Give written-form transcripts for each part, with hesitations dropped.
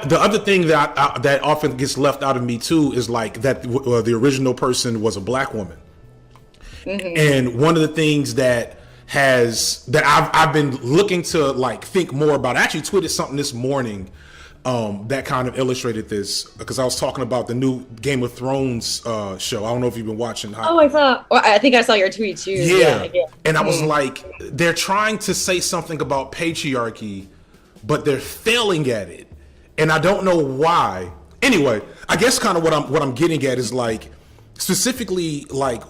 the other thing that often gets left out of Me Too is like that the original person was a black woman. And one of the things that I've been looking to like think more about, I actually tweeted something this morning that kind of illustrated this, because I was talking about the new Game of Thrones show. I don't know if you've been watching. Oh, I think I saw your tweet too. Yeah. And I was like, they're trying to say something about patriarchy, but they're failing at it. And I don't know why. Anyway, I guess kind of what I'm getting at is like, specifically, like,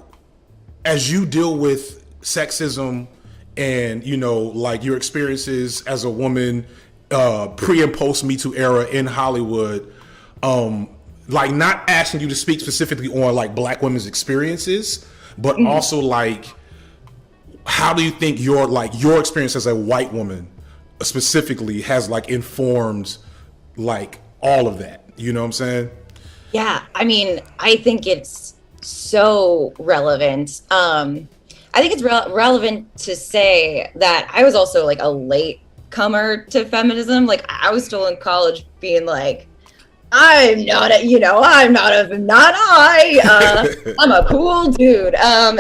as you deal with sexism and, you know, like your experiences as a woman, pre and post Me Too era in Hollywood, like not asking you to speak specifically on like black women's experiences, but also like, how do you think your experience as a white woman specifically has like informed like all of that? You know what I'm saying? Yeah, I mean, I think it's so relevant. I think it's relevant to say that I was also like a late comer to feminism. Like I was still in college being like, I'm not I, I'm a cool dude. I'm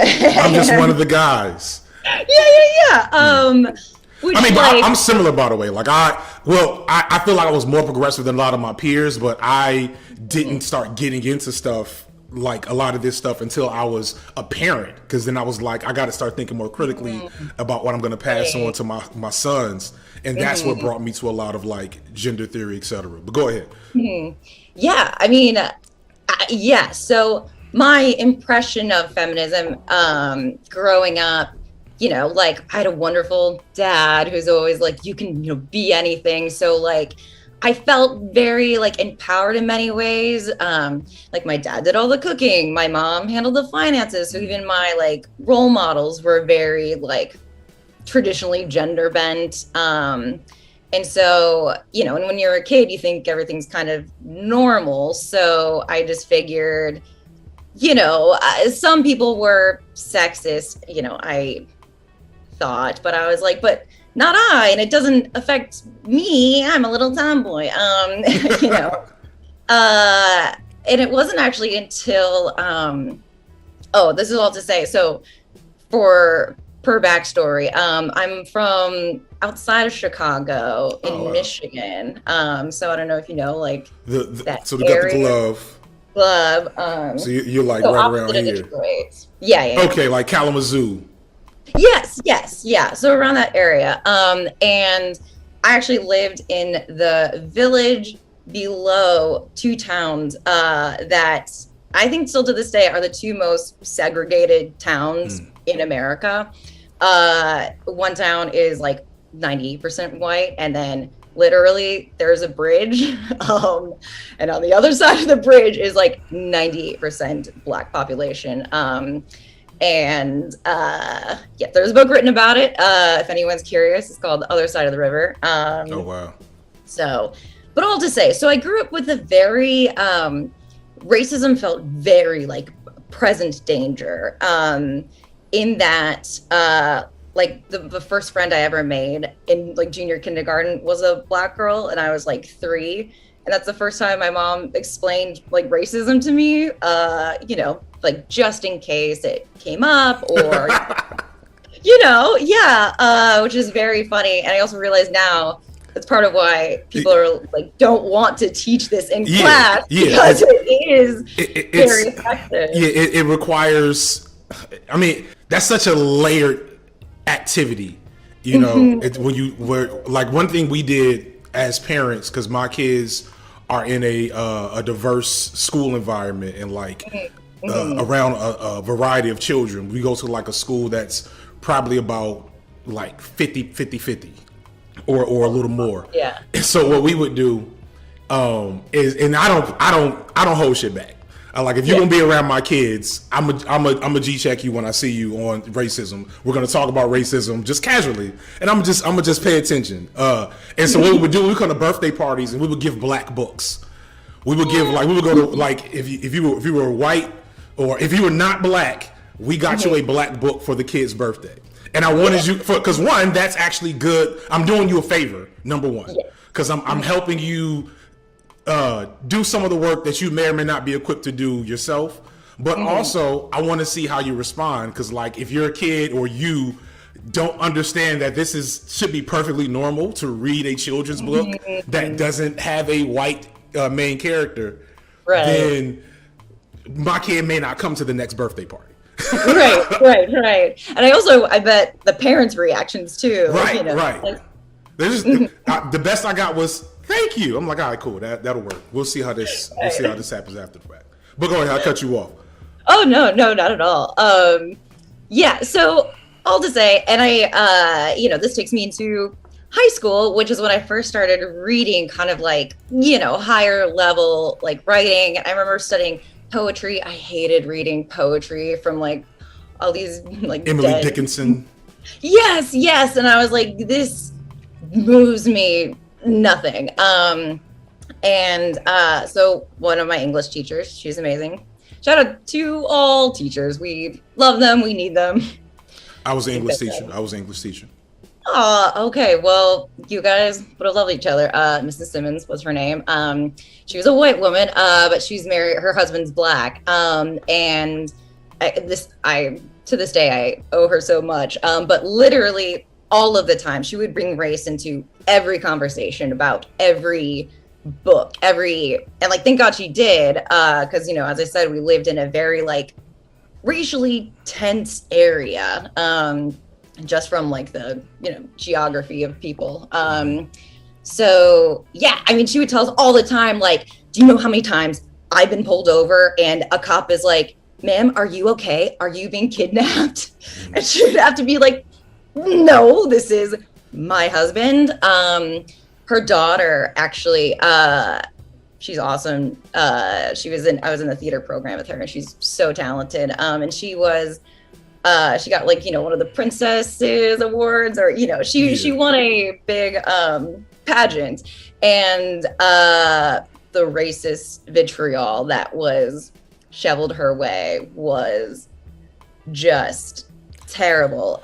just one of the guys. Yeah. Which, I mean, like, I'm similar, by the way. Like I feel like I was more progressive than a lot of my peers, but I didn't start getting into stuff like a lot of this stuff until I was a parent, because then I was like, I got to start thinking more critically about what I'm going to pass on to my sons, and that's what brought me to a lot of like gender theory, etc. But go ahead. Yeah, I mean, yeah. So my impression of feminism, growing up, you know, like I had a wonderful dad who's always like, you can, you know, be anything. So like, I felt very like empowered in many ways. Like my dad did all the cooking, my mom handled the finances. So even my like role models were very like traditionally gender bent. And so, you know, and when you're a kid, you think everything's kind of normal. So I just figured, you know, some people were sexist, you know, I thought, but I was like, but not I, and it doesn't affect me. I'm a little tomboy, you know. And it wasn't actually until, this is all to say. So, per backstory, I'm from outside of Chicago in Michigan. So I don't know if you know, like that so they area. got the glove. So you're like right around here. Detroit. Yeah. Okay, like Kalamazoo. Yes, yeah. So around that area. And I actually lived in the village below two towns that I think still to this day are the two most segregated towns in America. One town is like 90% white, and then literally there's a bridge. And on the other side of the bridge is like 98% Black population. And there's a book written about it. If anyone's curious, it's called The Other Side of the River. Oh, wow. So, but all to say, so I grew up with a very, racism felt very like present danger, in that, like the first friend I ever made in like junior kindergarten was a Black girl, and I was like 3. And that's the first time my mom explained like racism to me, you know, like just in case it came up or, you know, which is very funny. And I also realize now that's part of why people are like, don't want to teach this in class, because it is very effective. Yeah, it requires, I mean, that's such a layered activity, you know, when you were like, one thing we did as parents, because my kids are in a diverse school environment and like around a variety of children. We go to like a school that's probably about like 50 or a little more. Yeah. And so what we would do is, and I don't hold shit back. Like if you're gonna be around my kids, I'm a G-check you when I see you on racism. We're gonna talk about racism just casually, and I'm gonna just pay attention. And so what we would do, we would come to birthday parties and we would give Black books. We would give we would go to like if you were white or if you were not Black, we got you a Black book for the kid's birthday. And I wanted you because one, that's actually good. I'm doing you a favor, number one, because I'm helping you do some of the work that you may or may not be equipped to do yourself. But also, I want to see how you respond, because like if you're a kid or you don't understand that should be perfectly normal to read a children's book that doesn't have a white main character, then my kid may not come to the next birthday party. right. And I bet the parents' reactions too. Right. The best I got was thank you. I'm like, all right, cool. That'll work. We'll see how this happens after the fact. But go ahead, I'll cut you off. Oh no, not at all. Yeah. So all to say, and I, this takes me into high school, which is when I first started reading kind of like, higher level like writing. I remember studying poetry. I hated reading poetry from like all these like Emily Dickinson. Yes. And I was like, this moves me nothing. So one of my English teachers, she's amazing. Shout out to all teachers. We love them. We need them. I was an English teacher. Oh, okay. Well, you guys would have loved each other. Mrs. Simmons was her name. She was a white woman, but she's married. Her husband's black. And to this day, I owe her so much. But literally all of the time, she would bring race into every conversation about every book, and like, thank God she did. Because, as I said, we lived in a very like racially tense area. Just from like the geography of people. So yeah, I mean, she would tell us all the time, like, do you know how many times I've been pulled over and a cop is like, ma'am, are you okay? Are you being kidnapped? And she would have to be like, no, this is my husband. Her daughter, actually, she's awesome. I was in the theater program with her, and she's so talented. And she got like, one of the princesses awards, or, she won a big pageant, and the racist vitriol that was shoveled her way was just terrible.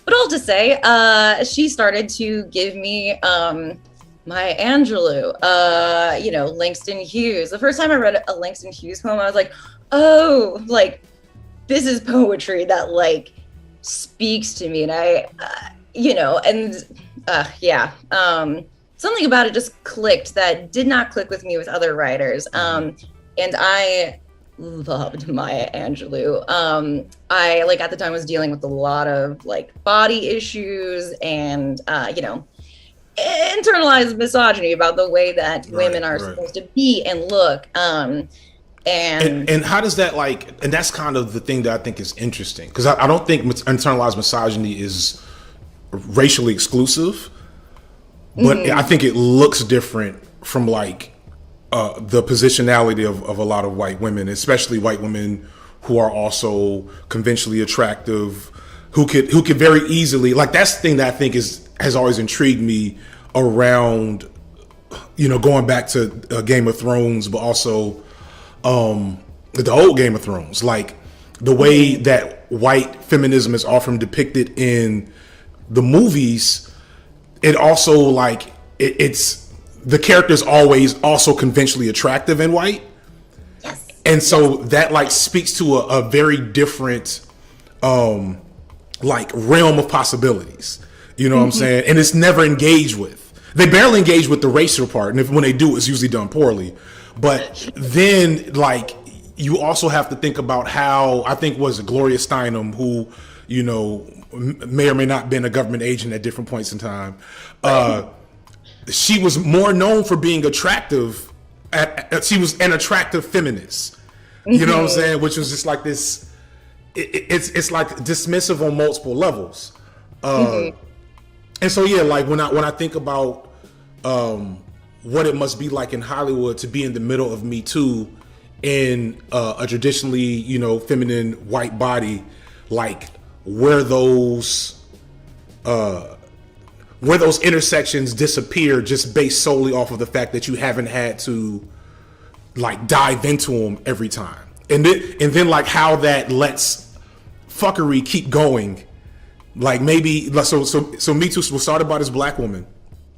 But all to say, she started to give me Maya Angelou, Langston Hughes. The first time I read a Langston Hughes poem, I was like, oh, like, this is poetry that like speaks to me. And something about it just clicked that did not click with me with other writers. And I loved Maya Angelou. I like at the time was dealing with a lot of like body issues and, internalized misogyny about the way that women are supposed to be and look. And how does that and that's kind of the thing that I think is interesting, because I don't think internalized misogyny is racially exclusive, but I think it looks different from like the positionality of a lot of white women, especially white women who are also conventionally attractive, who could very easily, like, that's the thing that I think has always intrigued me around, going back to Game of Thrones, but also the old Game of Thrones, like the way that white feminism is often depicted in the movies. It also like it's the character's always also conventionally attractive and white. Yes. And so that like speaks to a very different like realm of possibilities. You know what I'm saying? And it's never engaged with. They barely engage with the racial part, and when they do, it's usually done poorly. But then, like, you also have to think about how, I think was Gloria Steinem, who, may or may not have been a government agent at different points in time. She was more known for being attractive. She was an attractive feminist. You know what I'm saying? Which was just like this. It's like dismissive on multiple levels. And so yeah, like when I think about what it must be like in Hollywood to be in the middle of MeToo in a traditionally, feminine white body, like where those intersections disappear just based solely off of the fact that you haven't had to like dive into them every time, and then like how that lets fuckery keep going. Like maybe so MeToo was started by this black woman,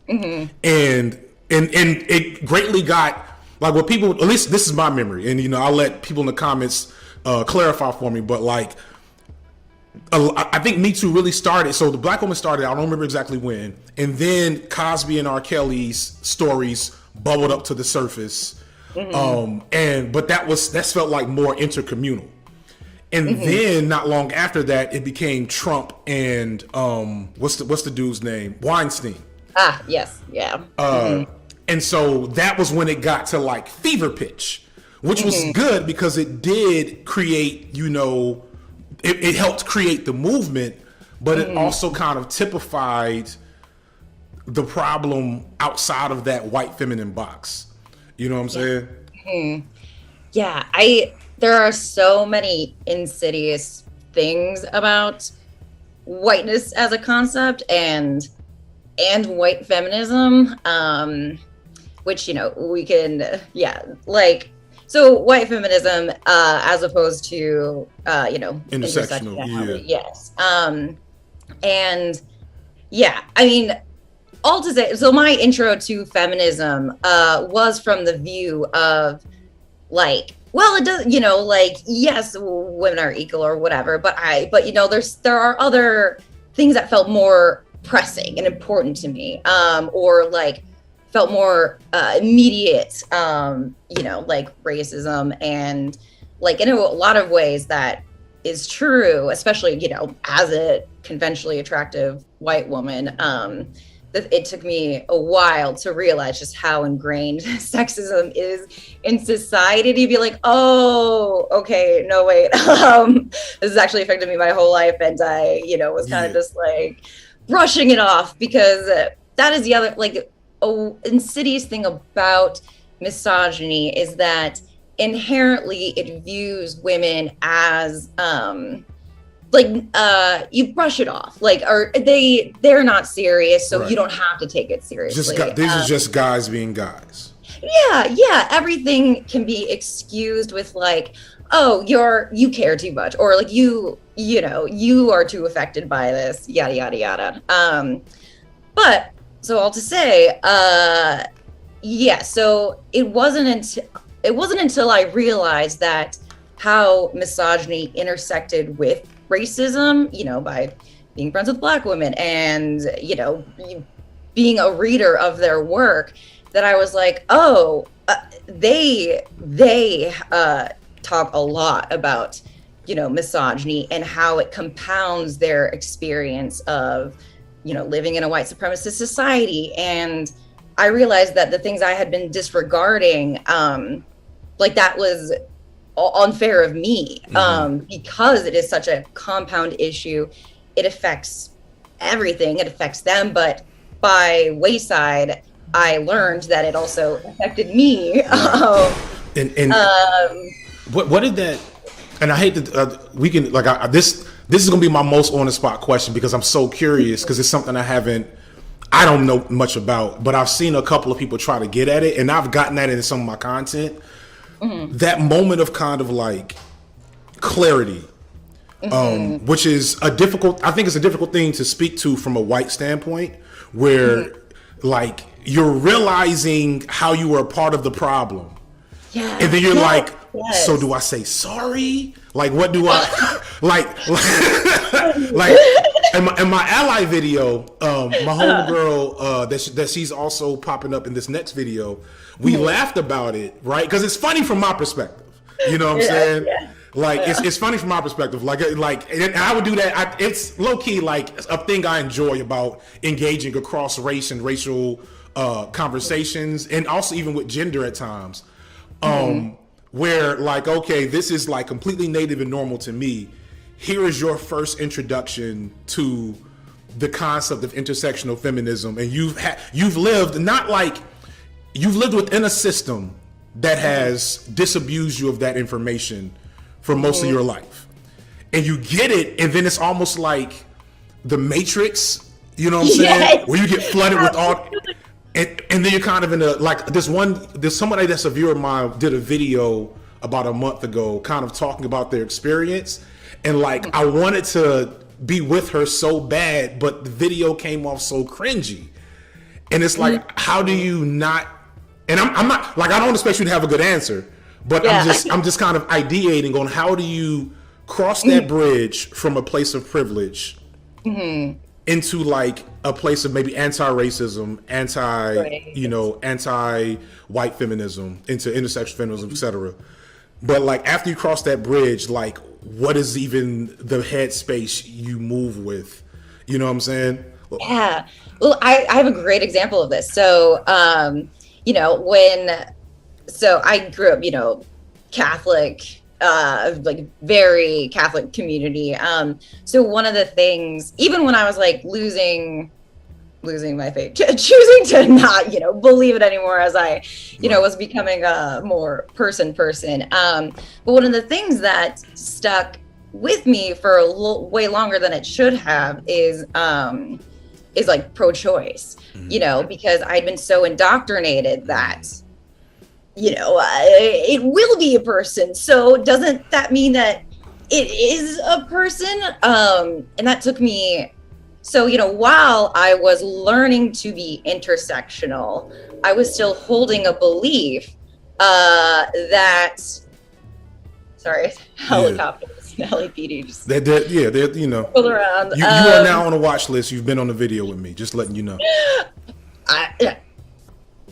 and and it greatly got like what people, at least this is my memory, and I'll let people in the comments clarify for me, but like I think Me Too really started. So the black woman started, I don't remember exactly when, and then Cosby and R. Kelly's stories bubbled up to the surface. But that felt like more intercommunal. And then not long after that, it became Trump and what's the dude's name? Weinstein. Ah, yes, yeah. And so that was when it got to like fever pitch, which was good because it did create, it helped create the movement, but it also kind of typified the problem outside of that white feminine box. You know what I'm saying? Yeah, there are so many insidious things about whiteness as a concept and white feminism, which we can so white feminism as opposed to intersectionality. Yes. And yeah, I mean, all to say, so my intro to feminism was from the view of like, well, it does, yes, women are equal or whatever, but there are other things that felt more pressing and important to me, or like felt more immediate, like racism, and like in a lot of ways that is true, especially, as a conventionally attractive white woman. It took me a while to realize just how ingrained sexism is in society, to be like, oh, okay, no, wait. This has actually affected me my whole life. And I, was kind of just like brushing it off, because that is the other, like, insidious thing about misogyny is that inherently it views women as, you brush it off, like, or they're not serious, so you don't have to take it seriously. These are just guys being guys. Yeah, everything can be excused with like, oh, you care too much, or like you are too affected by this, yada yada yada. But so all to say, so it wasn't until I realized that how misogyny intersected with racism, by being friends with Black women and, being a reader of their work, that I was like, oh, they talk a lot about, misogyny and how it compounds their experience of, living in a white supremacist society. And I realized that the things I had been disregarding, that was unfair of me, because it is such a compound issue. It affects everything. It affects them, but by wayside, I learned that it also affected me. What did that? And I hate that we can this is gonna be my most on the spot question, because I'm so curious, because it's something I don't know much about, but I've seen a couple of people try to get at it, and I've gotten at it in some of my content. That moment of kind of like clarity, which is I think it's a difficult thing to speak to from a white standpoint, where like you're realizing how you were a part of the problem. Yeah. And then you're so do I say sorry? Like, what do I like in my ally video, my homegirl that she's also popping up in this next video, we laughed about it, right? Because it's funny from my perspective. You know what I'm saying? Yeah. Like, it's funny from my perspective. Like, and I would do that. It's low key like a thing I enjoy about engaging across race and racial conversations, and also even with gender at times. Where like, okay, this is like completely native and normal to me. Here is your first introduction to the concept of intersectional feminism, and you've lived within a system that has disabused you of that information for most of your life, and you get it, and then it's almost like the Matrix, you know what I'm saying? Where you get flooded with all, and then you're kind of in a, like, there's somebody that's a viewer of mine did a video about a month ago kind of talking about their experience, and like I wanted to be with her so bad, but the video came off so cringy. And it's like, how do you not? And I'm not like, I don't expect you to have a good answer, but I'm just kind of ideating on how do you cross that bridge from a place of privilege into like a place of maybe anti-racism, anti-white feminism, into intersectional feminism, etc. But like after you cross that bridge, like what is even the headspace you move with? You know what I'm saying? Yeah. Well, I have a great example of this. So, so I grew up, Catholic, like very Catholic community. So one of the things, even when I was like losing my faith, choosing to not, believe it anymore as I, was becoming a more person. But one of the things that stuck with me for way longer than it should have is like pro-choice, because I'd been so indoctrinated that, it will be a person. So doesn't that mean that it is a person? And that took me, so, while I was learning to be intersectional, I was still holding a belief that, sorry, helicopters. LAPD just they're pull around. You are now on a watch list. You've been on the video with me, just letting you know.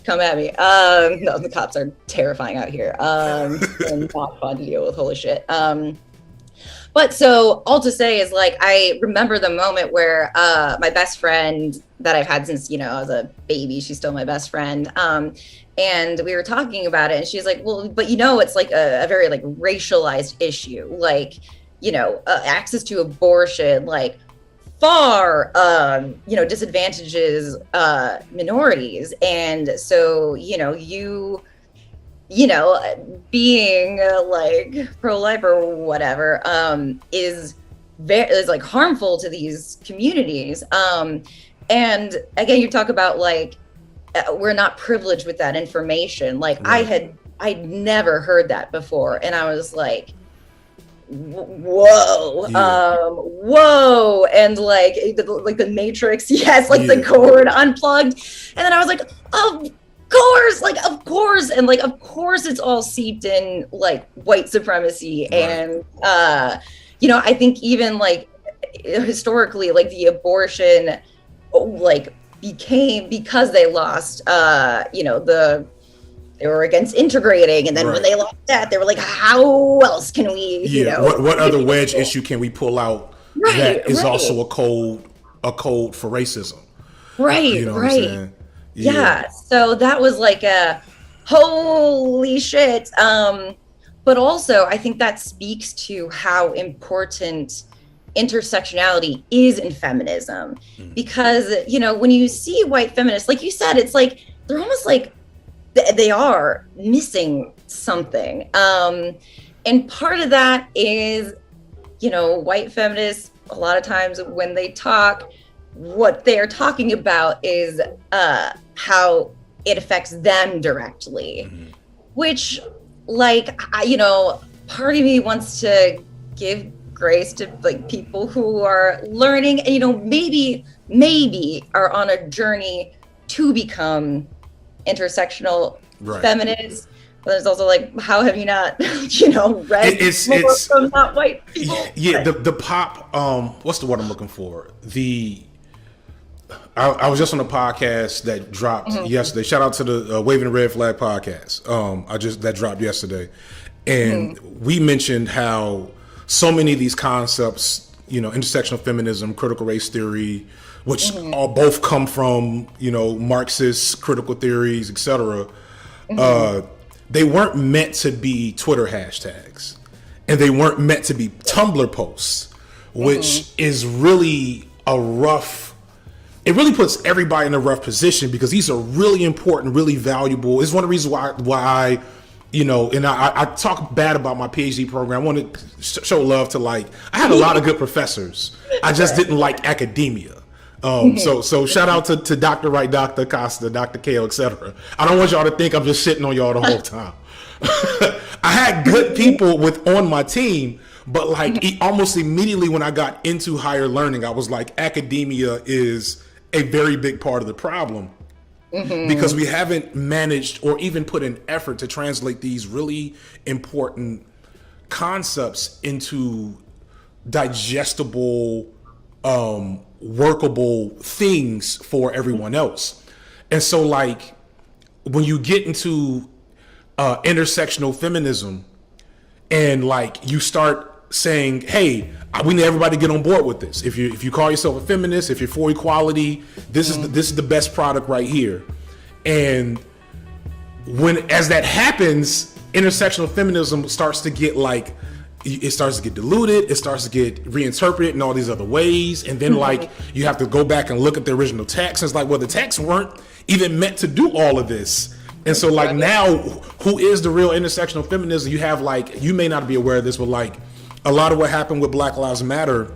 Come at me. No, the cops are terrifying out here. And not fun to deal with. Holy shit. But so all to say is like, I remember the moment where my best friend that I've had since, I was a baby, she's still my best friend. And we were talking about it and she's like, well, but it's like a very like racialized issue, like, access to abortion, like far, disadvantages minorities. And so, being like pro-life or whatever is like harmful to these communities. And again, you talk about like, we're not privileged with that information. Like right. I'd never heard that before. And I was like, whoa, whoa. And like the Matrix, yes, like the cord unplugged. And then I was like, of course. And like, of course it's all seeped in like white supremacy. Right. And, I think even like historically, like the abortion, like became, because they lost, they were against integrating. And then right. when they lost that, they were like, how else can we, what other wedge issue can we pull out right, that is right. also a code for racism? Right. You know right. what I'm saying? Yeah. So that was like a holy shit. But also I think that speaks to how important intersectionality is in feminism, because, when you see white feminists, like you said, it's like, they're almost like they are missing something. And part of that is, white feminists, a lot of times when they talk, what they are talking about is how it affects them directly, which like, part of me wants to give grace to like people who are learning and, maybe are on a journey to become intersectional right. feminists. But there's also like, how have you not, read more from not white people? Yeah, right. the pop, what's the word I'm looking for? I was just on a podcast that dropped yesterday. Shout out to the Waving the Red Flag podcast. That dropped yesterday. And we mentioned how so many of these concepts, intersectional feminism, critical race theory, which all both come from, Marxist critical theories, etc. They weren't meant to be Twitter hashtags, and they weren't meant to be Tumblr posts, which is really it really puts everybody in a rough position, because these are really important, really valuable. It's one of the reasons why I talk bad about my PhD program. I want to show love to I had a lot of good professors. I just didn't like academia. So shout out to Dr. Wright, Dr. Costa, Dr. Kale, etc. I don't want y'all to think I'm just shitting on y'all the whole time. I had good people on my team, but almost immediately when I got into higher learning, I was like, academia is a very big part of the problem. because we haven't managed or even put an effort to translate these really important concepts into digestible, workable things for everyone else. And so, like, when you get into intersectional feminism, and like you start saying, "Hey, we need everybody to get on board with this. If you call yourself a feminist, if you're for equality, this is the best product right here." And as that happens, intersectional feminism starts to get like, it starts to get diluted, it starts to get reinterpreted in all these other ways, and then like you have to go back and look at the original text. And it's like, well, the texts weren't even meant to do all of this. And so like now, who is the real intersectional feminism? You have like, you may not be aware of this, but like a lot of what happened with Black Lives Matter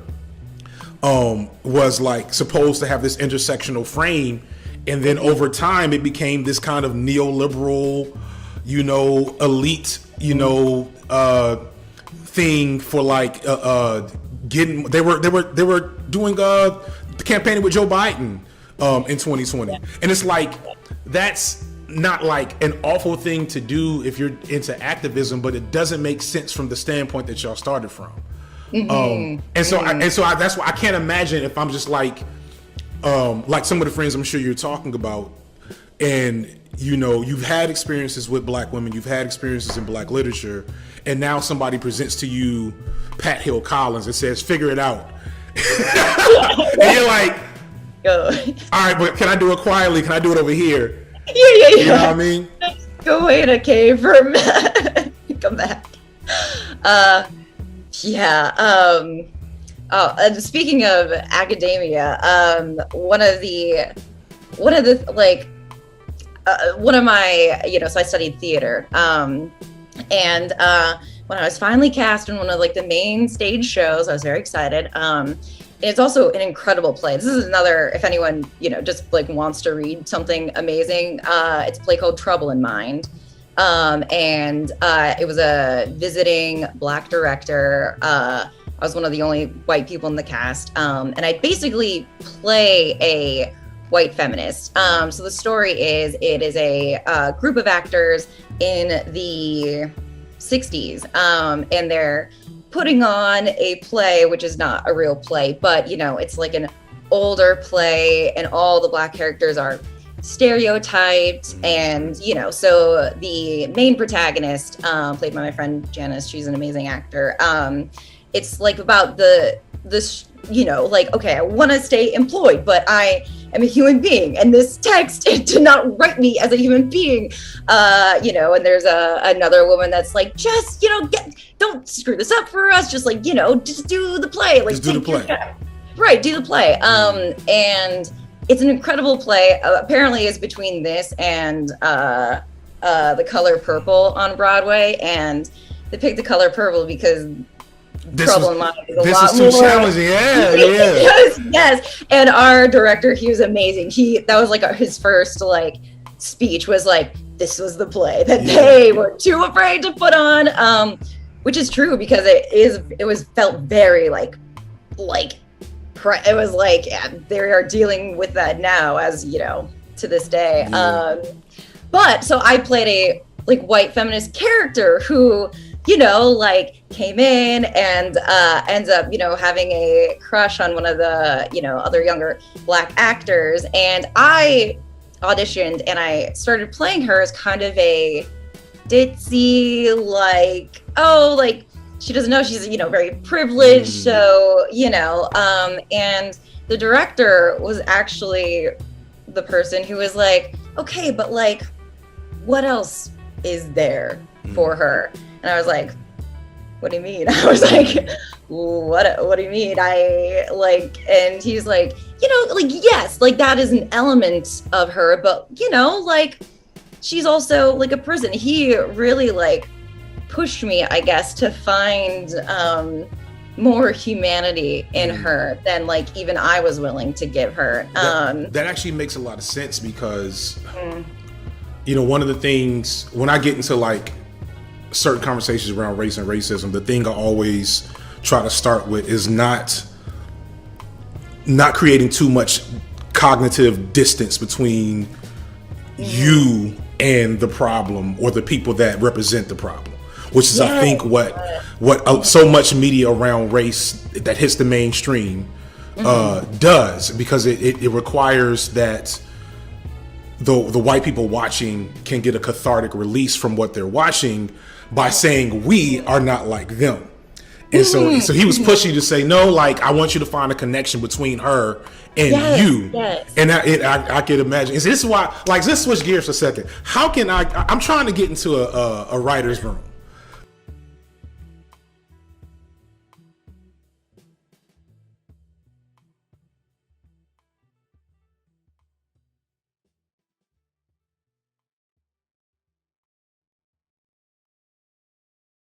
was like supposed to have this intersectional frame, and then over time it became this kind of neoliberal, elite, thing for like getting. They were doing the campaigning with Joe Biden in 2020, and it's like that's not like an awful thing to do if you're into activism, but it doesn't make sense from the standpoint that y'all started from. And so that's why I can't imagine if I'm just like some of the friends I'm sure you're talking about, and you've had experiences with Black women, you've had experiences in Black literature, and now somebody presents to you Pat Hill Collins and says, "Figure it out," and you're like, "All right, but can I do it quietly? Can I do it over here?" Yeah. You know what I mean? Go away in a cave for a minute. Come back. And speaking of academia, one of my, so I studied theater, and when I was finally cast in one of like the main stage shows, I was very excited. It's also an incredible play. This is another, if anyone, just like wants to read something amazing, it's a play called Trouble in Mind. And it was a visiting Black director. I was one of the only white people in the cast. And I basically play a white feminist. So the story is, it is a group of actors in the 60s, and they're putting on a play, which is not a real play, but it's like an older play, and all the Black characters are stereotyped, and so the main protagonist, played by my friend Janice, she's an amazing actor. It's like about this okay, I want to stay employed, but I am a human being, and this text did not write me as a human being, and there's another woman that's like, just don't screw this up for us, just like just do the play, like, just do the play, right, do the play. And it's an incredible play. Apparently it's between this and The Color Purple on Broadway, and they picked The Color Purple because Trouble in Mind is a lot more challenging. Yeah. yes. And our director, he was amazing. That was like his first like speech, was like, this was the play that they were too afraid to put on, which is true, because it felt very like it was like, they are dealing with that now, as to this day. But so I played a like white feminist character who like came in and ends up, having a crush on one of the, other younger Black actors. And I auditioned and I started playing her as kind of a ditzy, like, she doesn't know she's, very privileged. So, and the director was actually the person who was like, okay, but like, what else is there for her? And I was like, what do you mean? I was like, what do you mean? And he's like, yes, like that is an element of her, but like she's also like a person. He really like pushed me, I guess, to find more humanity in her than like even I was willing to give her. That actually makes a lot of sense, because one of the things when I get into like certain conversations around race and racism, the thing I always try to start with is not creating too much cognitive distance between you and the problem, or the people that represent the problem, which is, I think, what so much media around race that hits the mainstream does, because it requires that the white people watching can get a cathartic release from what they're watching by saying we are not like them. And so he was pushing to say, no, like, I want you to find a connection between her and you. Yes. And I could imagine. Is this why, like, let's switch gears for a second. How can I'm trying to get into a writer's room.